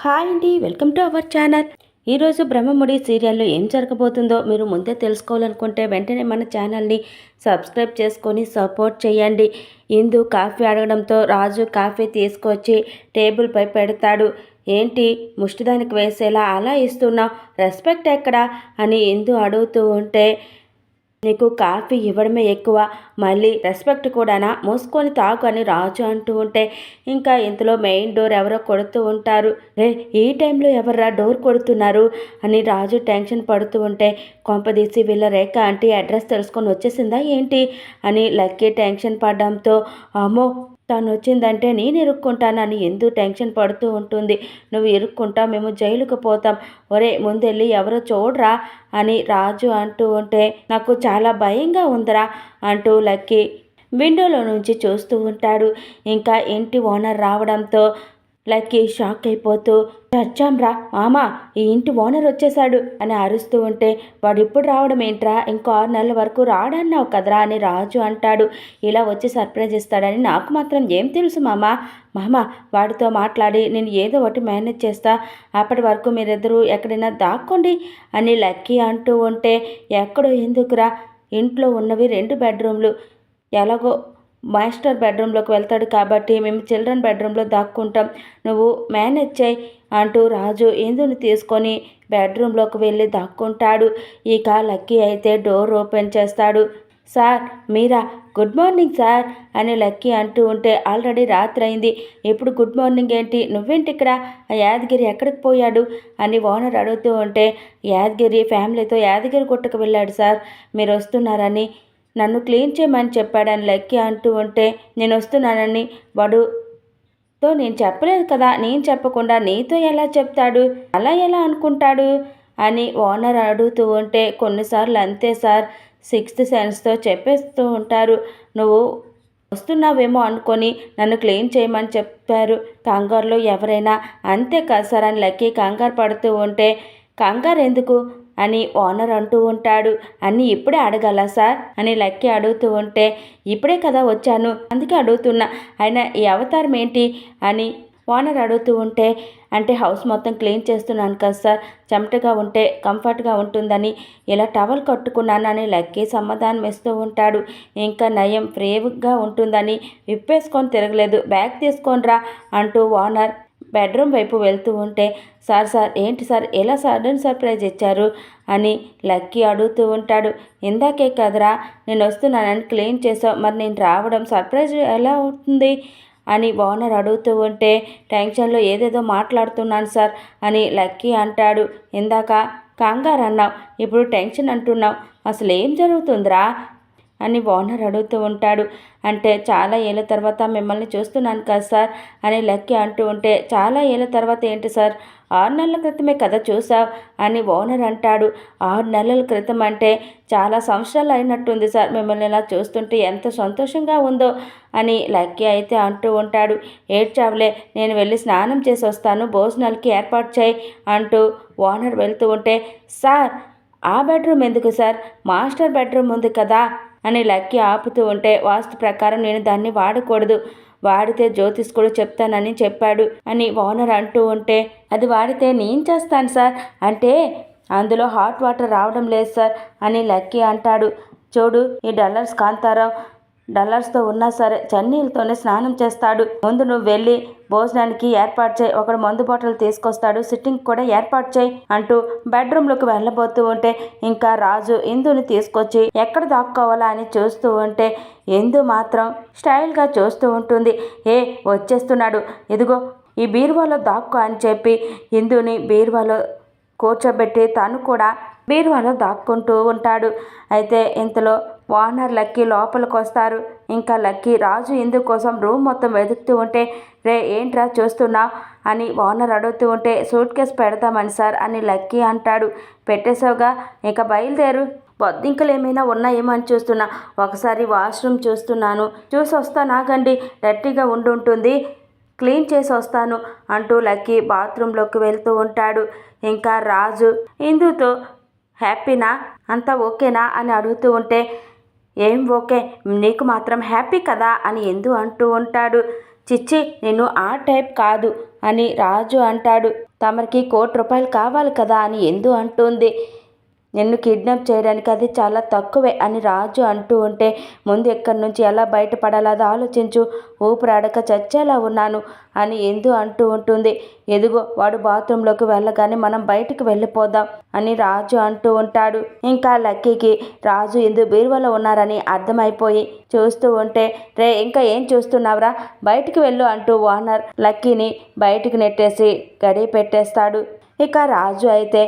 Hi అండి, welcome to our channel. ఈరోజు బ్రహ్మముడి సీరియల్లో ఏం జరగబోతుందో మీరు ముందే తెలుసుకోవాలనుకుంటే వెంటనే మన ఛానల్ని సబ్స్క్రైబ్ చేసుకొని సపోర్ట్ చేయండి. ఇందు కాఫీ అడగడంతో రాజు కాఫీ తీసుకొచ్చి టేబుల్పై పెడతాడు. ఏంటి ముష్టిదానికి వేసేలా అలా ఇస్తున్నావు, రెస్పెక్ట్ ఎక్కడా అని ఇందు అడుగుతూ ఉంటే, నీకు కాఫీ ఇవ్వడమే ఎక్కువ, మళ్ళీ రెస్పెక్ట్ కూడానా, మూసుకొని తాగు అని రాజు అంటూ ఉంటే, ఇంకా ఇంతలో మెయిన్ డోర్ ఎవరో కొడుతూ ఉంటారు. రే, ఈ టైంలో ఎవర్రా డోర్ కొడుతున్నారు అని రాజు టెన్షన్ పడుతూ ఉంటే, కొంపదీసి వీళ్ళ రేఖ ఆంటీ అడ్రస్ తెలుసుకొని వచ్చేసిందా ఏంటి అని లక్కీ టెన్షన్ పడడంతో, అమ్మో తను వచ్చిందంటే నేను ఇరుక్కుంటానని ఎందుకు టెన్షన్ పడుతూ ఉంటుంది. నువ్వు ఇరుక్కుంటా, మేము జైలుకు పోతాం, ఒరే ముందెళ్ళి ఎవరో చూడరా అని రాజు అంటూ ఉంటే, నాకు చాలా భయంగా ఉందిరా అంటూ లక్కీ విండోలో నుంచి చూస్తూ ఉంటాడు. ఇంకా ఇంటి ఓనర్ రావడంతో లక్కీ షాక్ అయిపోతూ, చచ్చాంరా మామా, ఈ ఇంటి ఓనర్ వచ్చేసాడు అని అరుస్తూ ఉంటే, వాడు ఇప్పుడు రావడం ఏంట్రా, ఇంకో 6 నెలల వరకు రాడన్నావు కదరా అని రాజు అంటాడు. ఇలా వచ్చి సర్ప్రైజ్ ఇస్తాడని నాకు మాత్రం ఏం తెలుసు మామా, వాడితో మాట్లాడి నేను ఏదో ఒకటి మేనేజ్ చేస్తా, అప్పటి వరకు మీరిద్దరూ ఎక్కడైనా దాక్కోండి అని లక్కీ అంటూ ఉంటే, ఎక్కడో ఎందుకురా, ఇంట్లో ఉన్నవి 2 బెడ్రూమ్లు, ఎలాగో మాస్టర్ బెడ్రూమ్లోకి వెళ్తాడు కాబట్టి మేము చిల్డ్రన్ బెడ్రూమ్లో దాక్కుంటాం, నువ్వు మేనేజ్ చేయి అంటూ రాజు ఇందుని తీసుకొని బెడ్రూమ్లోకి వెళ్ళి దాక్కుంటాడు. ఇక లక్కీ అయితే డోర్ ఓపెన్ చేస్తాడు. సార్ మీరా, గుడ్ మార్నింగ్ సార్ అని లక్కీ అంటూ ఉంటే, ఆల్రెడీ రాత్రి అయింది, ఇప్పుడు గుడ్ మార్నింగ్ ఏంటి, నువ్వేంటి ఇక్కడ, ఆ యాదగిరి ఎక్కడికి పోయాడు అని ఓనర్ అడుగుతూ ఉంటే, యాదగిరి ఫ్యామిలీతో యాదగిరి గుట్టకు వెళ్ళాడు సార్, మీరు వస్తున్నారని నన్ను క్లీన్ చేయమని చెప్పాడని లక్కీ అంటూ ఉంటే, నేను వస్తున్నానని వాడుతో నేను చెప్పలేదు కదా, నేను చెప్పకుండా నీతో ఎలా చెప్తాడు, అలా ఎలా అనుకుంటాడు అని ఓనర్ అడుగుతూ ఉంటే, కొన్నిసార్లు అంతే సార్, 6th సెన్స్తో చెప్పేస్తూ ఉంటారు, నువ్వు వస్తున్నావేమో అనుకొని నన్ను క్లీన్ చేయమని చెప్పారు, కంగారులో ఎవరైనా అంతే కదా సార్ అని లక్కీ కంగారు పడుతూ ఉంటే, కంగారు ఎందుకు అని ఓనర్ అంటూ ఉంటాడు. అన్నీ ఇప్పుడే అడగాల సార్ అని లక్కీ అడుగుతూ ఉంటే, ఇప్పుడే కదా వచ్చాను అందుకే అడుగుతున్నా, అయినా ఈ అవతారం ఏంటి అని ఓనర్ అడుగుతూ ఉంటే, అంటే హౌస్ మొత్తం క్లీన్ చేస్తున్నాను కదా సార్, చెమటగా ఉంటే కంఫర్ట్గా ఉంటుందని ఇలా టవల్ కట్టుకున్నాను అని లక్కీ సమాధానం ఇస్తూ ఉంటాడు. ఇంకా నయం ఫ్రీగా ఉంటుందని విప్పేసుకొని తిరగలేదు, బ్యాగ్ తీసుకొనిరా అంటూ ఓనర్ బెడ్రూమ్ వైపు వెళ్తూ ఉంటే, సార్ ఏంటి సార్ ఎలా సడన్ సర్ప్రైజ్ ఇచ్చారు అని లక్కీ అడుగుతూ ఉంటాడు. ఇందాకే కదరా నేను వస్తున్నానని క్లీన్ చేసావు, మరి నేను రావడం సర్ప్రైజ్ ఎలా అవుతుంది అని ఓనర్ అడుగుతూ ఉంటే, టెన్షన్లో ఏదేదో మాట్లాడుతున్నాను సార్ అని లక్కీ అంటాడు. ఇందాక కంగారు అన్నావు, ఇప్పుడు టెన్షన్ అంటున్నావు, అసలు ఏం జరుగుతుందిరా అని ఓనర్ అడుగుతూ ఉంటాడు. అంటే చాలా ఏళ్ళ తర్వాత మిమ్మల్ని చూస్తున్నాను కదా సార్ అని లక్కీ అంటూ ఉంటే, చాలా ఏళ్ళ తర్వాత ఏంటి సార్, 6 నెలల క్రితమే కదా చూసావు అని ఓనర్ అంటాడు. 6 నెలల క్రితం అంటే చాలా సంవత్సరాలు అయినట్టుంది సార్, మిమ్మల్ని ఇలా చూస్తుంటే ఎంత సంతోషంగా ఉందో అని లక్కీ అయితే అంటూ ఉంటాడు. ఏడ్చావులే, నేను వెళ్ళి స్నానం చేసి వస్తాను, భోజనాలకి ఏర్పాటు చేయి అంటూ ఓనర్ వెళ్తూ ఉంటే, సార్ ఆ బెడ్రూమ్ ఎందుకు సార్, మాస్టర్ బెడ్రూమ్ ఉంది కదా అని లక్కీ ఆపుతూ ఉంటే, వాస్తు ప్రకారం నేను దాన్ని వాడకూడదు, వాడితే జ్యోతిష్కుడు చెప్తానని చెప్పాడు అని ఓనర్ అంటూ ఉంటే, అది వాడితే నేను చేస్తాను సార్ అంటే అందులో హాట్ వాటర్ రావడం లేదు సార్ అని లక్కీ అంటాడు. చూడు ఈ డల్లర్స్ కాంతారావు డల్లర్స్తో ఉన్నా సరే చన్నీళ్ళతోనే స్నానం చేస్తాడు, ముందు నువ్వు వెళ్ళి భోజనానికి ఏర్పాటు చేయి, ఒకడు మందు బాటిల్ తీసుకొస్తాడు, సిట్టింగ్ కూడా ఏర్పాటు చేయి అంటూ బెడ్రూమ్లోకి వెళ్ళబోతూ ఉంటే, ఇంకా రాజు ఇందుని తీసుకొచ్చి ఎక్కడ దాక్కోవాలా అని చూస్తూ ఉంటే, ఇందు మాత్రం స్టైల్గా చూస్తూ ఉంటుంది. వచ్చేస్తున్నాడు, ఇదిగో ఈ బీరువాలో దాక్కో అని చెప్పి ఇందుని బీరువాలో కూర్చోబెట్టి తను కూడా బీరువాలో దాక్కుంటూ ఉంటాడు. అయితే ఇంతలో ఓనర్ లక్కీ లోపలికి వస్తారు. ఇంకా లక్కీ రాజు ఇందు కోసం రూమ్ మొత్తం వెతుకుతూ ఉంటే, రే ఏంట్రా చూస్తున్నా అని ఓనర్ అడుగుతూ ఉంటే, సూట్ కేసు పెడతామని సార్ అని లక్కీ అంటాడు. పెట్టేసావుగా, ఇక బయలుదేరు, బొద్దింకలు ఏమైనా ఉన్నాయేమో అని చూస్తున్నా, ఒకసారి వాష్రూమ్ చూస్తున్నాను, చూసి వస్తాను ఆగండి, డర్టీగా ఉంటుంది, క్లీన్ చేసి వస్తాను అంటూ లక్కీ బాత్రూంలోకి వెళ్తూ ఉంటాడు. ఇంకా రాజు ఇందుతో హ్యాపీనా, అంతా ఓకేనా అని అడుగుతూ ఉంటే, ఏం ఓకే, నీకు మాత్రం హ్యాపీ కదా అని ఇందు అంటూ ఉంటాడు. చిచ్చి నేను ఆ టైప్ కాదు అని రాజు అంటాడు. తమరికి ₹1,00,00,000 కావాలి కదా అని ఇందు అంటుంది. నిన్ను కిడ్నాప్ చేయడానికి అది చాలా తక్కువే అని రాజు అంటూ ఉంటే, ముందు ఎక్కడి నుంచి ఎలా బయటపడాలో అది ఆలోచించు, ఊపిరాడక చచ్చేలా ఉన్నాను అని ఇందు అంటూ ఉంటుంది. ఎదుగో వాడు బాత్రూంలోకి వెళ్ళగానే మనం బయటికి వెళ్ళిపోదాం అని రాజు అంటూ ఉంటాడు. ఇంకా లక్కీకి రాజు ఇందు బీరువాలో ఉన్నారని అర్థమైపోయి చూస్తూ ఉంటే, రే ఇంకా ఏం చూస్తున్నావురా, బయటికి వెళ్ళు అంటూ ఓనర్ లక్కీని బయటికి నెట్టేసి గడి పెట్టేస్తాడు. ఇక రాజు అయితే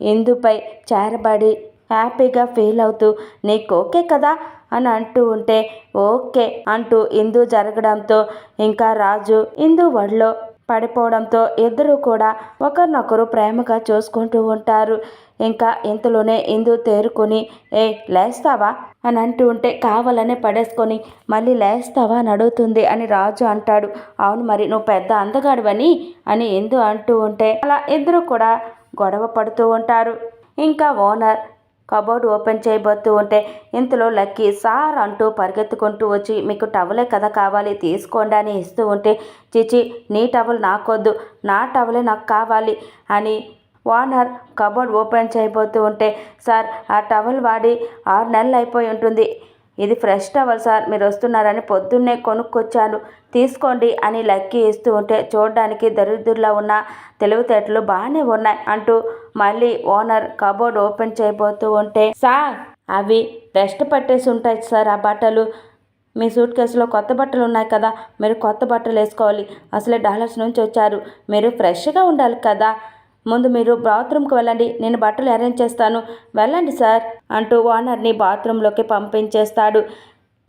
ఇందుపై చేరబడి హ్యాపీగా ఫీల్ అవుతూ నీకు ఓకే కదా అని అంటూ ఉంటే, ఓకే అంటూ ఇందు జరగడంతో ఇంకా రాజు ఇందు ఒడిలో పడిపోవడంతో ఇద్దరూ కూడా ఒకరినొకరు ప్రేమగా చూసుకుంటూ ఉంటారు. ఇంకా ఇంతలోనే ఇందు తేరుకొని లేస్తావా అని అంటూ ఉంటే, కావాలనే పడేసుకొని మళ్ళీ లేస్తావా అని అడుగుతుంది అని రాజు అంటాడు. అవును మరి నువ్వు పెద్ద అందగాడివని అని ఇందు అంటూ ఉంటే అలా ఇద్దరు కూడా గొడవ పడుతూ ఉంటారు. ఇంకా ఓనర్ కబోర్డ్ ఓపెన్ చేయబోతూ ఉంటే ఇంతలో లక్కీ సార్ అంటూ పరిగెత్తుకుంటూ వచ్చి, మీకు టవలే కదా కావాలి తీసుకోండి అని ఇస్తూ ఉంటే, చిచి నీ టవల్ నాకొద్దు, నా టవలే నాకు కావాలి అని ఓనర్ కబోర్డ్ ఓపెన్ చేయబోతూ ఉంటే, సార్ ఆ టవల్ వాడి 6 నెలలు అయిపోయి ఉంటుంది, ఇది ఫ్రెష్ టవల్ సార్, మీరు వస్తున్నారని పొద్దున్నే కొనుక్కొచ్చాను, తీసుకోండి అని లక్కీ ఇస్తూ ఉంటే, చూడడానికి దరిద్రులా ఉన్న తెలివితేటలు బాగానే ఉన్నాయి అంటూ మళ్ళీ ఓనర్ కబోర్డ్ ఓపెన్ చేయబోతూ ఉంటే, సార్ అవి డస్ట్ పట్టేసి ఉంటాయి సార్ ఆ బట్టలు, మీ సూట్ కేసులో కొత్త బట్టలు ఉన్నాయి కదా, మీరు కొత్త బట్టలు వేసుకోవాలి, అసలే డాలర్స్ నుంచి వచ్చారు, మీరు ఫ్రెష్గా ఉండాలి కదా, ముందు మీరు బాత్రూమ్కి వెళ్ళండి, నేను బట్టలు అరేంజ్ చేస్తాను, వెళ్ళండి సార్ అంటూ ఓనర్ని బాత్రూంలోకి పంపించేస్తాడు.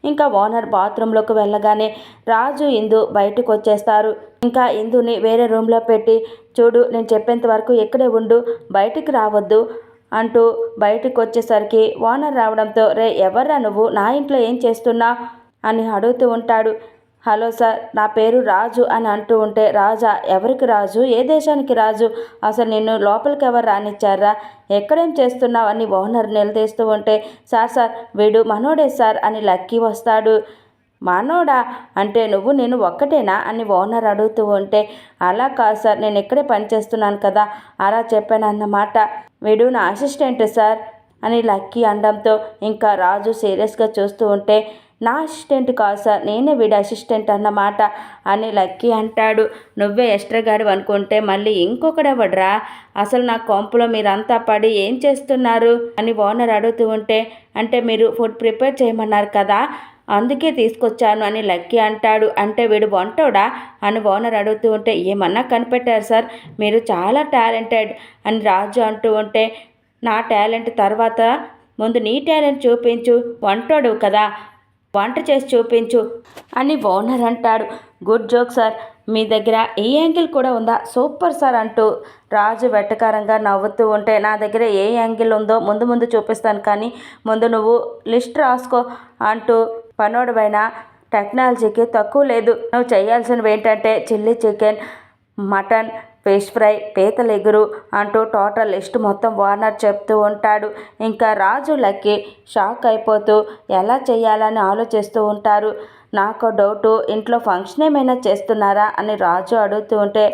ఇంకా ఓనర్ బాత్రూంలోకి వెళ్ళగానే రాజు ఇందు బయటకు వచ్చేస్తారు. ఇంకా ఇందుని వేరే రూమ్లో పెట్టి, చూడు నేను చెప్పేంత వరకు ఇక్కడే ఉండు, బయటికి రావద్దు అంటూ బయటకు వచ్చేసరికి ఓనర్ రావడంతో, రే ఎవర్రా నువ్వు, నా ఇంట్లో ఏం చేస్తున్నా అని అడుగుతూ ఉంటాడు. హలో సార్ నా పేరు రాజు అని అంటూ ఉంటే, రాజా ఎవరికి రాజు, ఏ దేశానికి రాజు, అసలు నిన్ను లోపలికి ఎవరు రానిచ్చారా, ఎక్కడేం చేస్తున్నావు అని ఓనర్ నిలదీస్తూ ఉంటే, సార్ వీడు మనోడే సార్ అని లక్కీ వస్తాడు. మనోడా అంటే నువ్వు నేను ఒక్కటేనా అని ఓనర్ అడుగుతూ ఉంటే, అలా కాదు సార్, నేను ఇక్కడే పనిచేస్తున్నాను కదా అలా చెప్పానన్నమాట, వీడు నా అసిస్టెంట్ సార్ అని లక్కీ అనడంతో ఇంకా రాజు సీరియస్గా చూస్తూ ఉంటే, నా అసిస్టెంట్ కాదు సార్, నేనే వీడి అసిస్టెంట్ అన్నమాట అని లక్కీ అంటాడు. నువ్వే ఎక్స్ట్రా గాడివి అనుకుంటే మళ్ళీ ఇంకొకడెవడ్రా, అసలు నా కొంపలో మీరంతా పడి ఏం చేస్తున్నారు అని ఓనర్ అడుగుతూ ఉంటే, అంటే మీరు ఫుడ్ ప్రిపేర్ చేయమన్నారు కదా అందుకే తీసుకొచ్చాను అని లక్కీ అంటాడు. అంటే వీడు వంటోడా అని ఓనర్ అడుగుతూ ఉంటే, ఏమన్నా కనిపెట్టారు సార్, మీరు చాలా టాలెంటెడ్ అని రాజు అంటూ ఉంటే, నా టాలెంట్ తర్వాత ముందు నీ టాలెంట్ చూపించు, వంటోడు కదా వంట చేసి చూపించు అని ఓనర్ అంటాడు. గుడ్ జోక్ సార్, మీ దగ్గర ఈ యాంగిల్ కూడా ఉందా, సూపర్ సార్ అంటూ రాజు వెటకారంగా నవ్వుతూ ఉంటే, నా దగ్గర ఏ యాంగిల్ ఉందో ముందు చూపిస్తాను, కానీ ముందు నువ్వు లిస్ట్ రాసుకో అంటూ పనోడువైన టెక్నాలజీకి తక్కువ లేదు, నువ్వు చేయాల్సినవి ఏంటంటే chilli chicken, mutton, fish fry, పీతల ఎగురు అంటూ టోటల్ లిస్ట్ మొత్తం ఓనర్ చెప్తూ ఉంటాడు. ఇంకా రాజు లక్కీ షాక్ అయిపోతూ ఎలా చేయాలని ఆలోచిస్తూ ఉంటారు. నాకు డౌటు, ఇంట్లో ఫంక్షన్ ఏమైనా చేస్తున్నారా అని రాజు అడుగుతూ ఉంటే,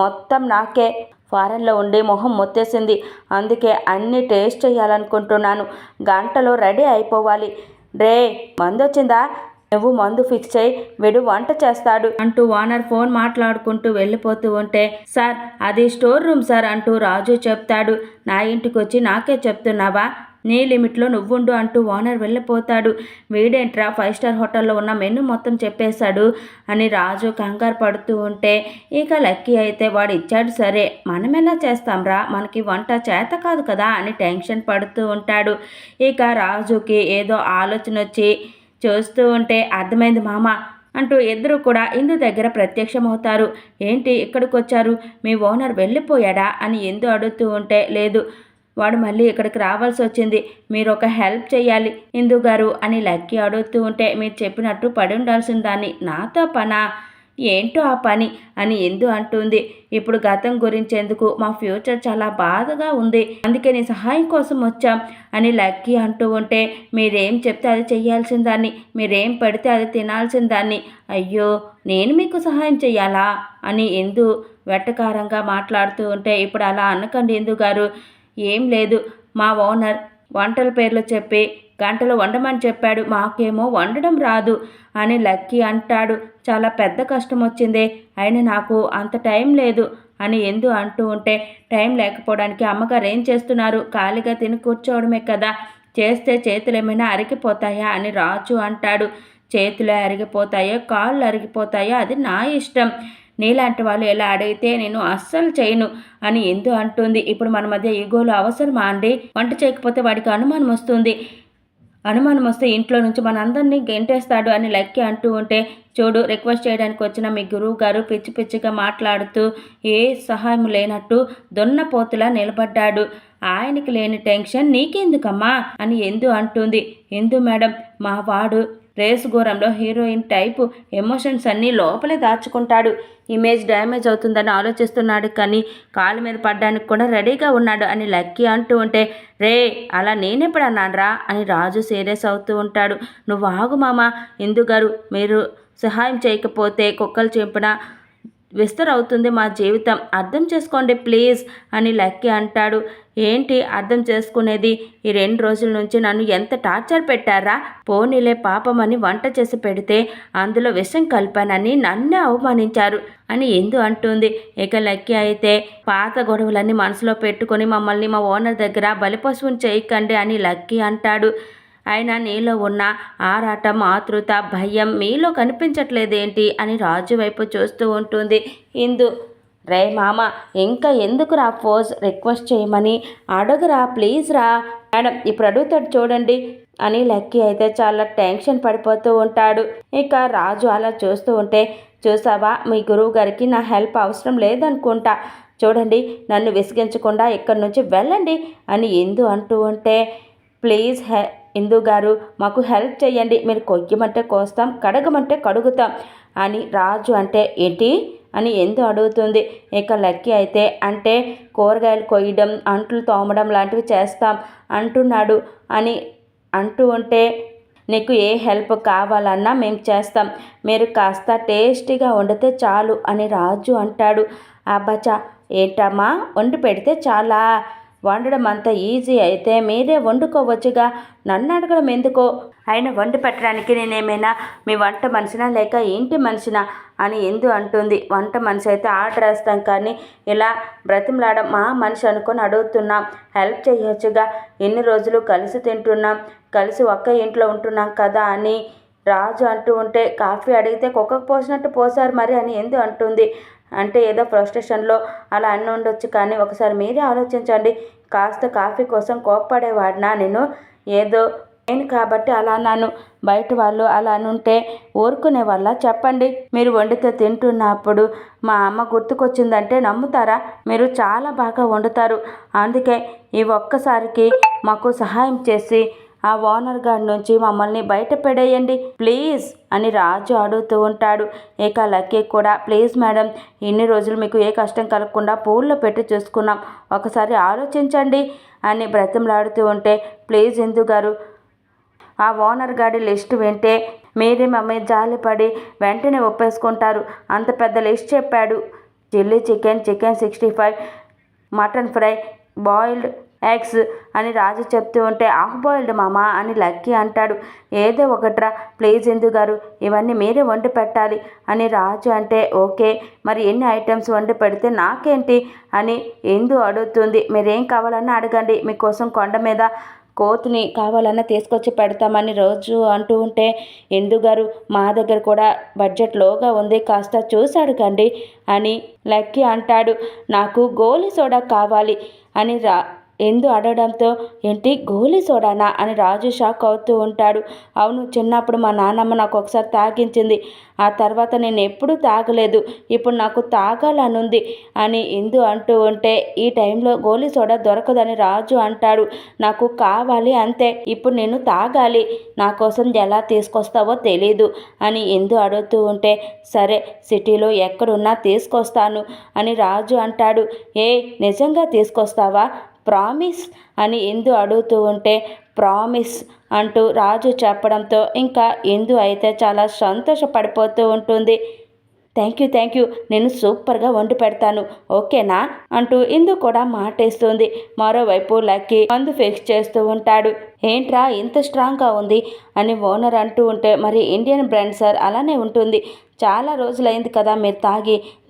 మొత్తం నాకే ఫారెన్లో ఉండి మొహం మొత్తేసింది, అందుకే అన్నీ టేస్ట్ చేయాలనుకుంటున్నాను, గంటలో రెడీ అయిపోవాలి, రే మందొచ్చిందా, నువ్వు మందు ఫిక్స్ చేయి, వీడు వంట చేస్తాడు అంటూ ఓనర్ ఫోన్ మాట్లాడుకుంటూ వెళ్ళిపోతూ ఉంటే, సార్ అది స్టోర్ రూమ్ సార్ అంటూ రాజు చెప్తాడు. నా ఇంటికి వచ్చి నాకే చెప్తున్నావా, నీ లిమిట్లో నువ్వుండు అంటూ ఓనర్ వెళ్ళిపోతాడు. వీడేంట్రా 5 స్టార్ హోటల్లో ఉన్న మెనూ మొత్తం చెప్పేశాడు అని రాజు కంగారు పడుతూ ఉంటే, ఇక లక్కీ అయితే వాడు ఇచ్చాడు సరే మనం ఎలా చేస్తాంరా, మనకి వంట చేత కాదు కదా అని టెన్షన్ పడుతూ ఉంటాడు. ఇక రాజుకి ఏదో ఆలోచన వచ్చి చూస్తూ ఉంటే, అర్థమైంది మామ అంటూ ఇద్దరు కూడా ఇందు దగ్గర ప్రత్యక్షమవుతారు. ఏంటి ఇక్కడికి వచ్చారు, మీ ఓనర్ వెళ్ళిపోయాడా అని ఇందు అడుగుతూ ఉంటే, లేదు వాడు మళ్ళీ ఇక్కడికి రావాల్సి వచ్చింది, మీరు ఒక హెల్ప్ చేయాలి ఇందు గారు అని లక్కీ అడుగుతూ ఉంటే, మీరు చెప్పినట్టు పడి ఉండాల్సిన దాన్ని, నాతో పనా, ఏంటో ఆ పని అని ఇందు అంటుంది. ఇప్పుడు గతం గురించి ఎందుకు, మా ఫ్యూచర్ చాలా బాధగా ఉంది, అందుకే నీ సహాయం కోసం వచ్చాం అని లక్కీ అంటూ ఉంటే, మీరేం చెప్తే అది చెయ్యాల్సిన దాన్ని, మీరేం పెడితే అది తినాల్సిన దాన్ని, అయ్యో నేను మీకు సహాయం చెయ్యాలా అని ఎందు వెట్టకారంగా మాట్లాడుతూ ఉంటే, ఇప్పుడు అలా అనకండి ఇందు గారు, ఏం లేదు, మా ఓనర్ వంటల పేర్లు చెప్పి గంటలు వండమని చెప్పాడు, మాకేమో వండడం రాదు అని లక్కీ అంటాడు. చాలా పెద్ద కష్టం వచ్చిందే, అయినా నాకు అంత టైం లేదు అని ఎందు అంటూ ఉంటే, టైం లేకపోవడానికి అమ్మగారు ఏం చేస్తున్నారు, ఖాళీగా తిని కూర్చోవడమే కదా, చేస్తే చేతులు ఏమైనా అరిగిపోతాయా అని రాజు అంటాడు. చేతులు అరిగిపోతాయో కాళ్ళు అరిగిపోతాయో అది నా ఇష్టం, నీలాంటి వాళ్ళు ఎలా అడిగితే నేను అస్సలు చేయను అని ఎందు అంటుంది. ఇప్పుడు మన మధ్య ఈగోలు అవసరమా అండి? వంట చేయకపోతే వాడికి అనుమానం వస్తుంది, అనుమానం వస్తే ఇంట్లో నుంచి మనందరినీ గెంటేస్తాడు అని లక్కీ అంటూ ఉంటే, చూడు, రిక్వెస్ట్ చేయడానికి వచ్చిన మీ గురువు గారు పిచ్చి పిచ్చిగా మాట్లాడుతూ ఏ సహాయం లేనట్టు దున్నపోతులా నిలబడ్డాడు. ఆయనకి లేని టెన్షన్ నీకెందుకమ్మా అని ఎందు అంటుంది. ఎందు మేడం, మా వాడు రేసు ఘోరంలో హీరోయిన్ టైపు ఎమోషన్స్ అన్నీ లోపలే దాచుకుంటాడు, ఇమేజ్ డ్యామేజ్ అవుతుందని ఆలోచిస్తున్నాడు, కానీ కాలు మీద పడ్డానికి కూడా రెడీగా ఉన్నాడు అని లక్కీ అంటూ ఉంటే, రే అలా నేనెప్పుడు అన్నానరా అని రాజు సీరియస్ అవుతూ ఉంటాడు. నువ్వు ఆగు మామ, ఇందు గారు, మీరు సహాయం చేయకపోతే కుక్కలు చెంపిన విస్తరవుతుంది మా జీవితం, అర్థం చేసుకోండి ప్లీజ్ అని లక్కీ అంటాడు. ఏంటి అర్థం చేసుకునేది, ఈ 2 రోజుల నుంచి నన్ను ఎంత టార్చర్ పెట్టారా, పోనీలే పాపమని వంట చేసి పెడితే అందులో విషం కలిపానని నన్నే అవమానించారు అని ఎందు అంటుంది. ఇక లక్కీ అయితే, పాత గొడవలన్నీ మనసులో పెట్టుకొని మమ్మల్ని మా ఓనర్ దగ్గర బలిపశువుని చేయకండి అని లక్కీ అంటాడు. అయినా నీలో ఉన్న ఆరాటం, ఆతృత, భయం మీలో కనిపించట్లేదేంటి అని రాజు వైపు చూస్తూ ఉంటుంది ఇందు. రే మామ, ఇంకా ఎందుకు రా ఫోజ్, రిక్వెస్ట్ చేయమని అడుగురా ప్లీజ్ రా. మేడం ఇప్పుడు అడుగుతాడు చూడండి అని లక్కీ అయితే చాలా టెన్షన్ పడిపోతూ ఉంటాడు. ఇక రాజు అలా చూస్తూ ఉంటే, చూసావా, మీ గురువు గారికి నా హెల్ప్ అవసరం లేదనుకుంటా, చూడండి నన్ను విసిగించకుండా ఇక్కడి నుంచి వెళ్ళండి అని ఎందు అంటూ ఉంటే, ప్లీజ్ ఇందు గారు మాకు హెల్ప్ చేయండి, మీరు కొయ్యమంటే కోస్తాం, కడగమంటే కడుగుతాం అని రాజు అంటే, ఏంటి అని ఎందు అడుగుతుంది. ఇక లక్కీ అయితే, అంటే కూరగాయలు కొయ్యడం, అంట్లు తోమడం లాంటివి చేస్తాం అంటున్నాడు అని అంటూ ఉంటే, నీకు ఏ హెల్ప్ కావాలన్నా మేము చేస్తాం, మీరు కాస్త టేస్టీగా వండితే చాలు అని రాజు అంటాడు. అబ్బచ్చా, ఏంటమ్మా వండి పెడితే చాలా, వండడం అంత ఈజీ అయితే మీరే వండుకోవచ్చుగా, నన్ను అడగడం ఎందుకో, అయినా వండి పెట్టడానికి నేనేమైనా మీ వంట మనిషినా లేక ఇంటి మనిషినా అని ఎందు అంటుంది. వంట మనిషి అయితే ఆర్డర్ వేస్తాం, కానీ ఇలా బ్రతిమలాడడం మా మనిషి అనుకొని అడుగుతున్నాం, హెల్ప్ చేయొచ్చుగా, ఎన్ని రోజులు కలిసి తింటున్నాం, కలిసి ఒక్క ఇంట్లో ఉంటున్నాం కదా అని రాజు అంటూ ఉంటే, కాఫీ అడిగితే కుక్కకు పోసినట్టు పోసారు మరి అని ఎందు అంటుంది. అంటే ఏదో ఫ్రస్ట్రేషన్లో అలా అన్ని ఉండొచ్చు, కానీ ఒకసారి మీరే ఆలోచించండి, కాస్త కాఫీ కోసం కోప్పడేవాడినా నేను, ఏదో నేను కాబట్టి అలా అన్నాను, బయట వాళ్ళు అలా అనుంటే ఊరుకునే వల్ల చెప్పండి, మీరు వండితే తింటున్నప్పుడు మా అమ్మ గుర్తుకొచ్చిందంటే నమ్ముతారా, మీరు చాలా బాగా వండుతారు, అందుకే ఈ ఒక్కసారికి మాకు సహాయం చేసి ఆ ఓనర్ గారి నుంచి మమ్మల్ని బయట పడేయండి ప్లీజ్ అని రాజు అడుగుతూ ఉంటాడు. ఇక లక్కీ కూడా, ప్లీజ్ మేడం, ఇన్ని రోజులు మీకు ఏ కష్టం కలగకుండా పూల్లో పెట్టి చూసుకున్నాం, ఒకసారి ఆలోచించండి అని బ్రతిమలాడుతూ ఉంటే, ప్లీజ్ ఇందు గారు, ఆ ఓనర్ గారి లిస్ట్ వింటే మీరే మమ్మీ జాలిపడి వెంటనే ఒప్పేసుకుంటారు, అంత పెద్ద లిస్ట్ చెప్పాడు, chilli chicken, chicken 65, mutton fry, boiled eggs అని రాజు చెప్తూ ఉంటే, హాఫ్ బాయిల్డ్ మామా అని లక్కీ అంటాడు. ఏదో ఒకట్రా ప్లీజ్ ఇందు గారు, ఇవన్నీ మీరే వండి పెట్టాలి అని రాజు అంటే, ఓకే మరి ఎన్ని ఐటమ్స్ వండి పెడితే నాకేంటి అని ఎందు అడుగుతుంది. మీరేం కావాలన్నా అడగండి, మీకోసం కొండ మీద కోతిని కావాలన్నా తీసుకొచ్చి పెడతామని రోజు అంటూ ఉంటే, ఎందు గారు మా దగ్గర కూడా బడ్జెట్ లోగా ఉంది, కాస్త చూసి అడగండి అని లక్కీ అంటాడు. నాకు గోలీ సోడా కావాలి అని ఎందు అడగడంతో, ఏంటి గోలీ సోడానా అని రాజు షాక్ అవుతూ ఉంటాడు. అవును, చిన్నప్పుడు మా నాన్నమ్మ నాకు ఒకసారి తాగించింది, ఆ తర్వాత నేను ఎప్పుడూ తాగలేదు, ఇప్పుడు నాకు తాగాలనుంది అని ఎందు అంటూ ఉంటే, ఈ టైంలో గోలీ సోడా దొరకదని రాజు అంటాడు. నాకు కావాలి అంతే, ఇప్పుడు నేను తాగాలి, నా కోసం ఎలా తీసుకొస్తావో తెలీదు అని ఎందు అడుగుతూ ఉంటే, సరే సిటీలో ఎక్కడున్నా తీసుకొస్తాను అని రాజు అంటాడు. ఏ నిజంగా తీసుకొస్తావా, ప్రామిస్ అని ఎందు అడుగుతూ ఉంటే, ప్రామిస్ అంటూ రాజు చెప్పడంతో ఇంకా ఎందు అయితే చాలా సంతోషపడిపోతూ ఉంటుంది. థ్యాంక్ యూ నేను సూపర్గా వండి పెడతాను ఓకేనా అంటూ ఇందు కూడా మాటేస్తుంది. మరోవైపు లక్కీ మందు ఫిక్స్ చేస్తూ ఉంటాడు. ఏంట్రా ఇంత స్ట్రాంగ్గా ఉంది అని ఓనర్ అంటూ ఉంటే, మరి ఇండియన్ బ్రాండ్ సార్ అలానే ఉంటుంది, చాలా రోజులైంది కదా మీరు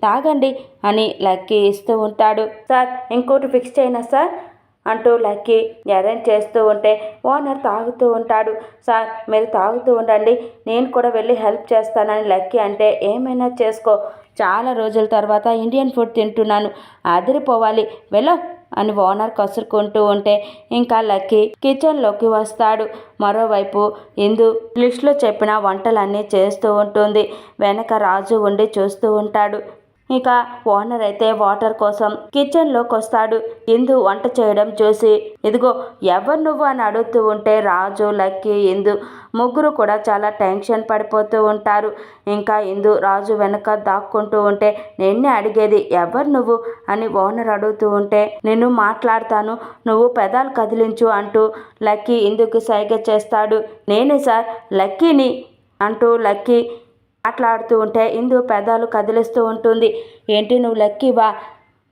తాగండి అని లక్కీ ఇస్తూ ఉంటాడు. సార్ ఇంకోటి ఫిక్స్ చేయనా సార్ అంటూ లక్కీ అరేంజ్ చేస్తూ ఉంటే ఓనర్ తాగుతూ ఉంటాడు. సార్ మీరు తాగుతూ ఉండండి, నేను కూడా వెళ్ళి హెల్ప్ చేస్తానని లక్కీ అంటే, ఏమైనా చేసుకో, చాలా రోజుల తర్వాత ఇండియన్ ఫుడ్ తింటున్నాను, అదిరిపోవాలి, వెళ్ళో అని ఓనర్ కసురుకుంటూ ఉంటే ఇంకా లక్కీ కిచెన్లోకి వస్తాడు. మరోవైపు ఇందు లిస్ట్లో చెప్పిన వంటలన్నీ చేస్తూ ఉంటుంది. వెనక రాజు ఉండి చూస్తూ ఉంటాడు. ఇక ఓనర్ అయితే వాటర్ కోసం కిచెన్లోకి వస్తాడు. ఇందు వంట చేయడం చూసి, ఇదిగో ఎవరు నువ్వు అని అడుగుతూ ఉంటే రాజు, లక్కీ, ఇందు ముగ్గురు కూడా చాలా టెన్షన్ పడిపోతూ ఉంటారు. ఇంకా ఇందు రాజు వెనక దాక్కుంటూ ఉంటే, నిన్నే అడిగేది ఎవరు నువ్వు అని ఓనర్ అడుగుతూ ఉంటే, నేను మాట్లాడతాను, నువ్వు పెదాలు కదిలించు అంటూ లక్కీ ఇందుకు సైగ చేస్తాడు. నేనే సార్ లక్కీని అంటూ లక్కీ మాట్లాడుతూ ఉంటే ఇందు పెదాలు కదిలిస్తూ ఉంటుంది. ఏంటి నువ్వు లక్కీవా?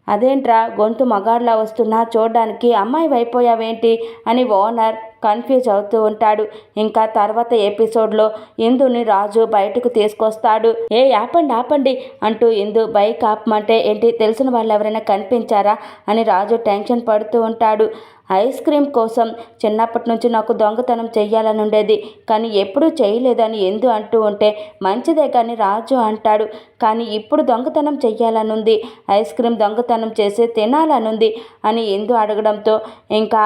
అదేంట్రా గొంతు మగాడ్లా వస్తున్నా, చూడడానికి అమ్మాయి అయిపోయావేంటి అని ఓనర్ కన్ఫ్యూజ్ అవుతూ ఉంటాడు. ఇంకా తర్వాత ఎపిసోడ్లో ఇందుని రాజు బయటకు తీసుకొస్తాడు. ఆపండి అంటూ ఇందు బైక్ ఆపమంటే, ఏంటి తెలిసిన వాళ్ళు ఎవరైనా కనిపించారా అని రాజు టెన్షన్ పడుతూ ఉంటాడు. ఐస్ క్రీమ్ కోసం చిన్నప్పటి నుంచి నాకు దొంగతనం చెయ్యాలని ఉండేది, కానీ ఎప్పుడూ చేయలేదని ఎందు అంటూ ఉంటే, మంచిదే కానీ రాజు అంటాడు, కానీ ఇప్పుడు దొంగతనం చెయ్యాలనుంది, ఐస్ క్రీమ్ దొంగతనం చేసి తినాలనుంది అని ఎందు అడగడంతో ఇంకా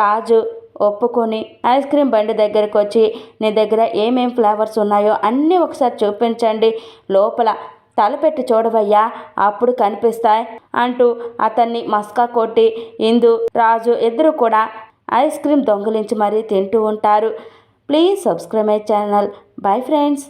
రాజు ఒప్పుకొని ఐస్ క్రీమ్ బండి దగ్గరకు వచ్చి, నీ దగ్గర ఏమేం ఫ్లేవర్స్ ఉన్నాయో అన్నీ ఒకసారి చూపించండి, లోపల తలపెట్టి చూడవయ్యా అప్పుడు కనిపిస్తాయి అంటూ అతన్ని మస్కా కొట్టి ఇందు రాజు ఇద్దరు కూడా ఐస్ క్రీమ్ దొంగిలించి మరీ తింటూ ఉంటారు. Please subscribe my channel. Bye friends.